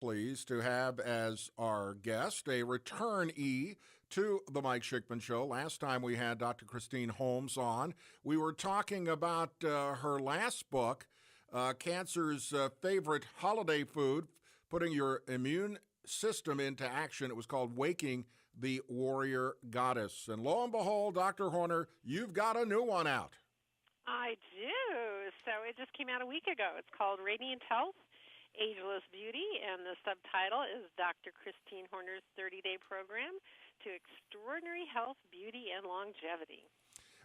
pleased to have as our guest a returnee to the Mike Schickman Show. Last time we had Dr. Christine Holmes on, we were talking about her last book, Cancer's Favorite Holiday Food, Putting Your Immune System into Action. It was called Waking the Warrior Goddess. And lo and behold, Dr. Horner, you've got a new one out. I do. So it just came out a week ago. It's called Radiant Health, Ageless Beauty, and the subtitle is Dr. Christine Horner's 30-day program to extraordinary health, beauty, and longevity.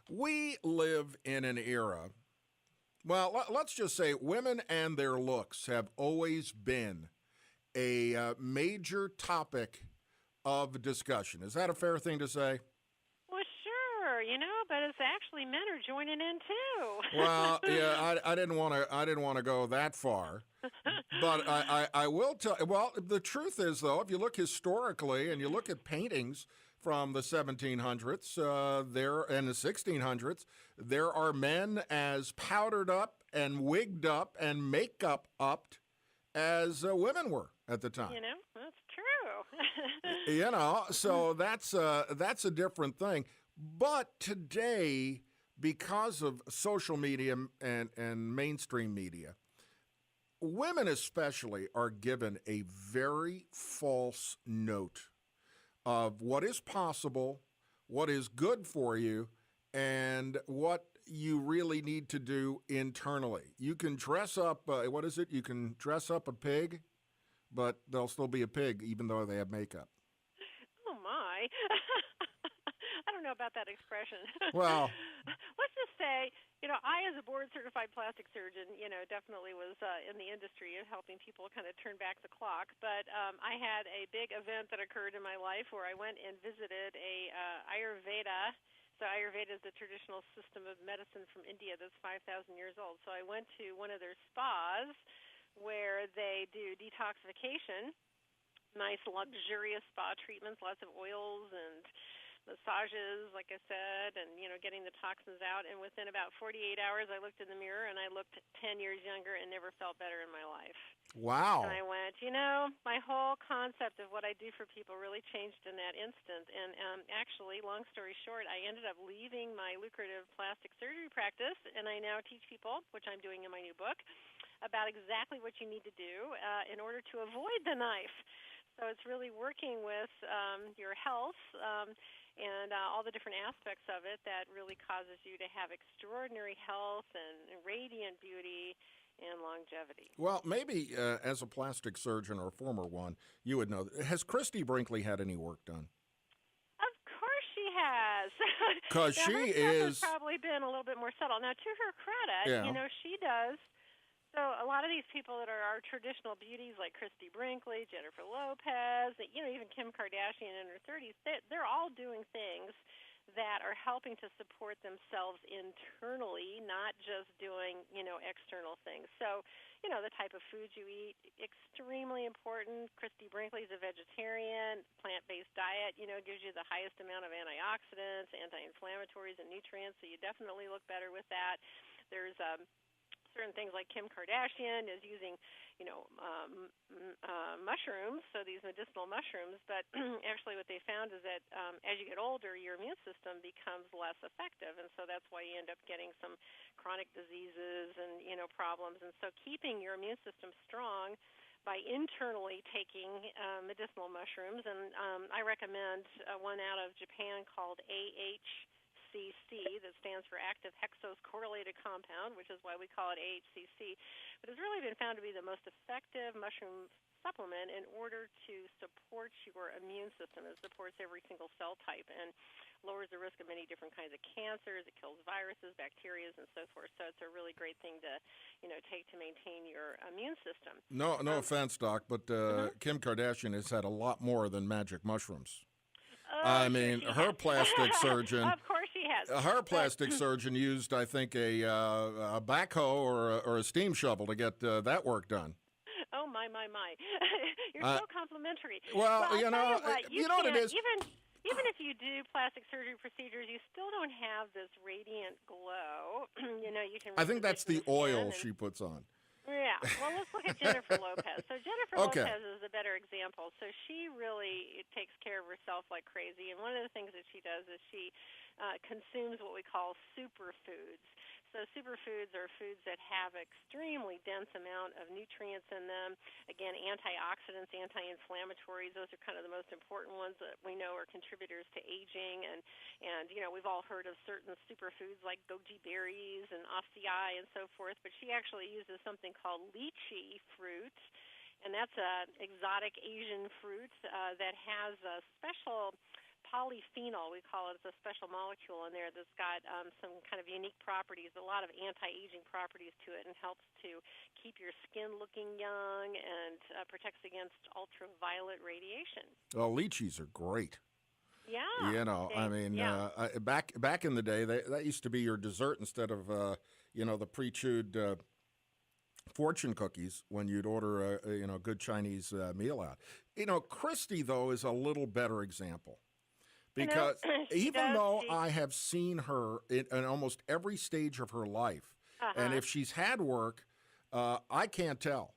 We live in an era, well, let's just say women and their looks have always been a major topic of discussion. Is that a fair thing to say? Well, sure, but it's actually men are joining in too. Well, yeah, I didn't want to go that far, but I will tell. Well, the truth is, though, if you look historically and you look at paintings from the 1700s, there and the 1600s, there are men as powdered up and wigged up and makeup upped as women were at the time. That's true. So that's a different thing. But today, because of social media and mainstream media, women especially are given a very false note of what is possible, what is good for you, and what you really need to do internally. You can dress up, You can dress up a pig, but they'll still be a pig even though they have makeup. Oh, my. I don't know about that expression. Well, let's just say, I as a board-certified plastic surgeon, definitely was in the industry of helping people kind of turn back the clock. But I had a big event that occurred in my life where I went and visited a Ayurveda. So Ayurveda is the traditional system of medicine from India that's 5,000 years old. So I went to one of their spas where they do detoxification, nice luxurious spa treatments, lots of oils and massages, like I said, and, getting the toxins out. And within about 48 hours, I looked in the mirror, and I looked 10 years younger and never felt better in my life. Wow. And I went, my whole concept of what I do for people really changed in that instant. And actually, long story short, I ended up leaving my lucrative plastic surgery practice, and I now teach people, which I'm doing in my new book, about exactly what you need to do in order to avoid the knife. So it's really working with your health and all the different aspects of it that really causes you to have extraordinary health and radiant beauty and longevity. Well, maybe as a plastic surgeon or a former one, you would know. Has Christy Brinkley had any work done? Of course she has. Because she has probably been a little bit more subtle. Now, to her credit, yeah. She does. So a lot of these people that are our traditional beauties, like Christy Brinkley, Jennifer Lopez, even Kim Kardashian in her 30s, they're all doing things that are helping to support themselves internally, not just doing, external things. So, the type of food you eat, extremely important. Christy Brinkley's a vegetarian, plant-based diet, gives you the highest amount of antioxidants, anti-inflammatories, and nutrients, so you definitely look better with that. There's certain things like Kim Kardashian is using, mushrooms, so these medicinal mushrooms. But actually what they found is that as you get older, your immune system becomes less effective. And so that's why you end up getting some chronic diseases and, problems. And so keeping your immune system strong by internally taking medicinal mushrooms. And I recommend one out of Japan called AHCC, that stands for active hexose correlated compound, which is why we call it AHCC. But it's really been found to be the most effective mushroom supplement in order to support your immune system. It supports every single cell type and lowers the risk of many different kinds of cancers. It kills viruses, bacteria, and so forth. So it's a really great thing to, take to maintain your immune system. No offense, Doc, but Kim Kardashian has had a lot more than magic mushrooms. I mean, her plastic surgeon. Of course she has. Her plastic surgeon used, I think, a backhoe or a steam shovel to get that work done. Oh, my. You're so complimentary. Well, you know what it is. Even if you do plastic surgery procedures, you still don't have this radiant glow. You can. I think that's the oil she puts on. Yeah. Well, let's look at Jennifer Lopez. So Jennifer Lopez is the example. So she really takes care of herself like crazy, and one of the things that she does is she consumes what we call superfoods. So superfoods are foods that have extremely dense amount of nutrients in them. Again, antioxidants, anti-inflammatories, those are kind of the most important ones that we know are contributors to aging. And we've all heard of certain superfoods like goji berries and acai and so forth, but she actually uses something called lychee fruit, and that's an exotic Asian fruit that has a special polyphenol, we call it. It's a special molecule in there that's got some kind of unique properties, a lot of anti-aging properties to it, and helps to keep your skin looking young and protects against ultraviolet radiation. Well, lychees are great. Yeah. I mean, back in the day, that used to be your dessert instead of the pre-chewed fortune cookies when you'd order a good Chinese meal out. Christy though is a little better example. Because even though I have seen her in almost every stage of her life, and if she's had work, I can't tell.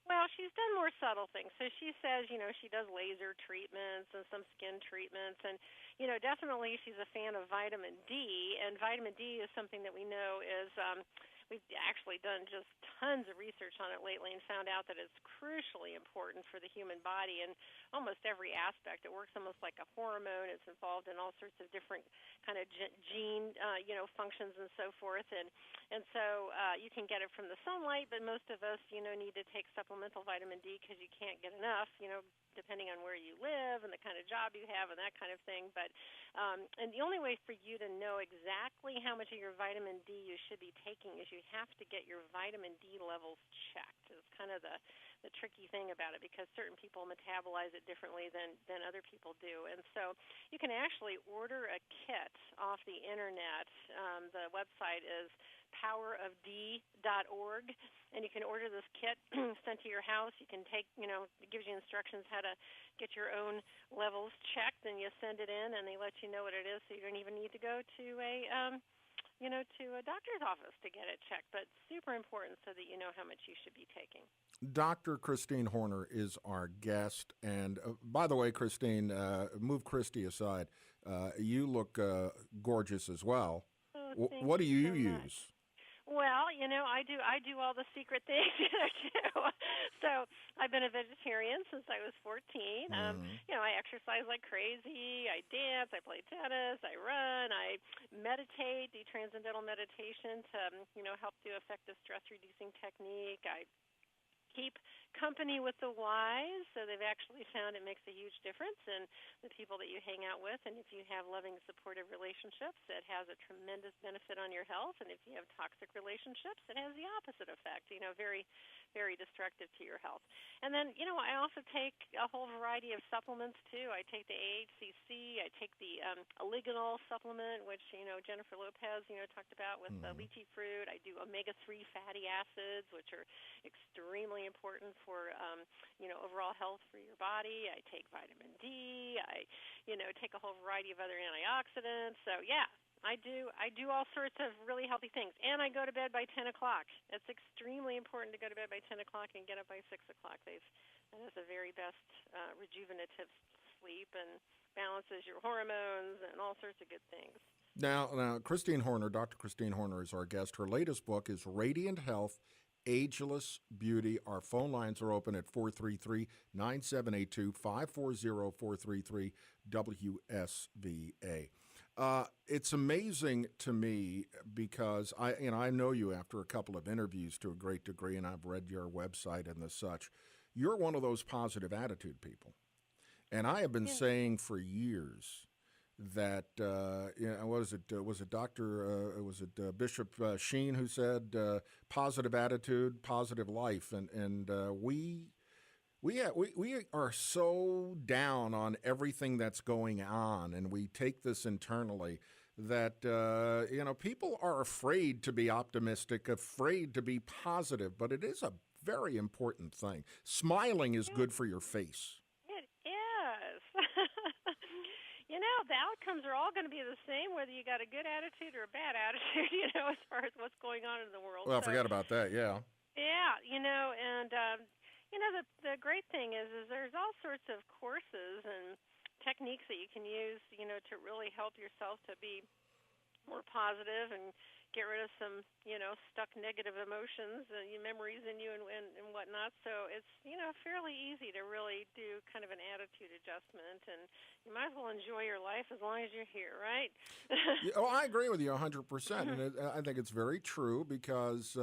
Well, she's done more subtle things. So she says, she does laser treatments and some skin treatments. And, definitely she's a fan of vitamin D. And vitamin D is something that we know is we've actually done just tons of research on it lately and found out that it's crucially important for the human body in almost every aspect. It works almost like a hormone. It's involved in all sorts of different kind of gene, functions and so forth. And so you can get it from the sunlight, but most of us, need to take supplemental vitamin D because you can't get enough, depending on where you live and the kind of job you have and that kind of thing. But and the only way for you to know exactly how much of your vitamin D you should be taking is you have to get your vitamin D levels checked. It's kind of the tricky thing about it because certain people metabolize it differently than other people do. And so you can actually order a kit off the internet. The website is powerofd.org, and you can order this kit sent to your house. You can take, it gives you instructions how to get your own levels checked, and you send it in, and they let you know what it is, so you don't even need to go to a doctor's office to get it checked. But super important so that you know how much you should be taking. Dr. Christine Horner is our guest, and by the way, Christine, move Christy aside. You look gorgeous as well. Oh, what do you so use? Much. Well, I do all the secret things too. So I've been a vegetarian since I was 14. I exercise like crazy. I dance. I play tennis. I run. I meditate. Do transcendental meditation to help do effective stress-reducing technique. I keep company with the wise, so they've actually found it makes a huge difference in the people that you hang out with. And if you have loving, supportive relationships, it has a tremendous benefit on your health. And if you have toxic relationships, it has the opposite effect, very, very destructive to your health. And then, I also take a whole variety of supplements, too. I take the AHCC. I take the oligonol supplement, which, Jennifer Lopez, talked about with lychee fruit. I do omega-3 fatty acids, which are extremely important for overall health for your body. I take vitamin D. I take a whole variety of other antioxidants. So yeah, I do all sorts of really healthy things, and I go to bed by 10 o'clock. It's extremely important to go to bed by 10 o'clock and get up by 6 o'clock. That is the very best rejuvenative sleep and balances your hormones and all sorts of good things. Now, Christine Horner, Dr. Christine Horner is our guest. Her latest book is Radiant Health, Ageless Beauty. Our phone lines are open at 433-9782, 540-433-WSVA. It's amazing to me because I know you after a couple of interviews to a great degree, and I've read your website and the such. You're one of those positive attitude people. And I have been saying for years that was it Bishop Sheen who said positive attitude, positive life, and we are so down on everything that's going on, and we take this internally that people are afraid to be optimistic, afraid to be positive, but it is a very important thing. Smiling is good for your face. The outcomes are all going to be the same, whether you got a good attitude or a bad attitude, as far as what's going on in the world. Well, forget about that, yeah. Yeah, and The great thing is there's all sorts of courses and techniques that you can use, to really help yourself to be more positive and get rid of some, stuck negative emotions and memories in you and whatnot. So it's, fairly easy to really do kind of an attitude adjustment, and you might as well enjoy your life as long as you're here, right? Yeah, oh, I agree with you 100%. And I think it's very true because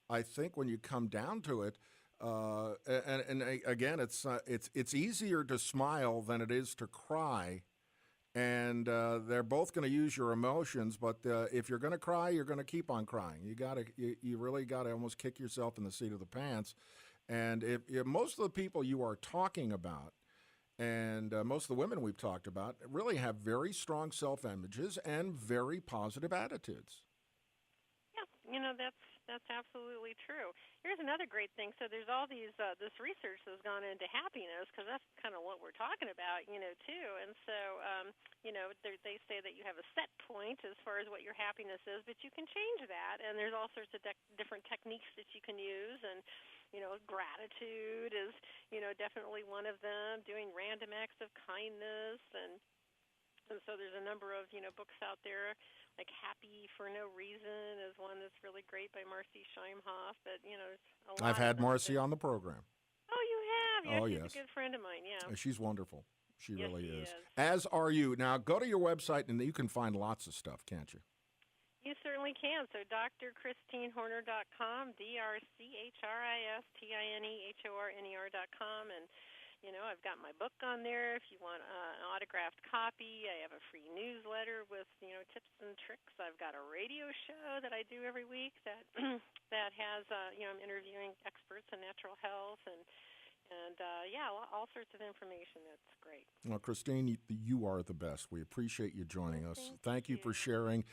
I think when you come down to it, again, it's easier to smile than it is to cry, and they're both going to use your emotions. But if you're going to cry, you're going to keep on crying. You really got to almost kick yourself in the seat of the pants. And if most of the people you are talking about, and most of the women we've talked about, really have very strong self-images and very positive attitudes. Yeah, that's absolutely true. Here's another great thing. So there's all this research that's gone into happiness, because that's kind of what we're talking about, too. And so, they say that you have a set point as far as what your happiness is, but you can change that. And there's all sorts of different techniques that you can use. And gratitude is, definitely one of them. Doing random acts of kindness, and so there's a number of, books out there, like Happy for No Reason is one that's really great by Marcy Scheimhoff. But, there's a lot I've had of them Marcy on the program. Oh, you have? Yeah, Oh, she's yes. a good friend of mine, yeah. She's wonderful. She Yes, really she is. is. As are you. Now, go to your website, and you can find lots of stuff, can't you? You certainly can. So drchristinehorner.com, drchristinehorner.com, and I've got my book on there if you want an autographed copy. I have a free newsletter with tips and tricks. I've got a radio show that I do every week that that has I'm interviewing experts in natural health and all sorts of information. That's great. Well, Christine, you are the best. We appreciate you joining us. Thank you for you. sharing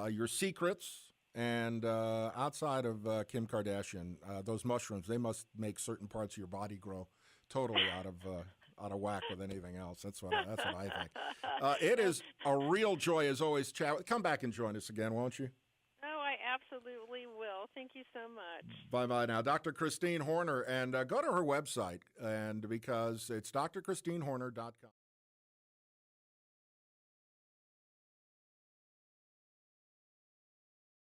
your secrets. And outside of Kim Kardashian, those mushrooms, they must make certain parts of your body grow totally out of whack with anything else. That's what I think. It is a real joy, as always, chat. Come back and join us again, won't you? Oh, I absolutely will. Thank you so much. Bye-bye now. Dr. Christine Horner. And go to her website, and because it's drchristinehorner.com.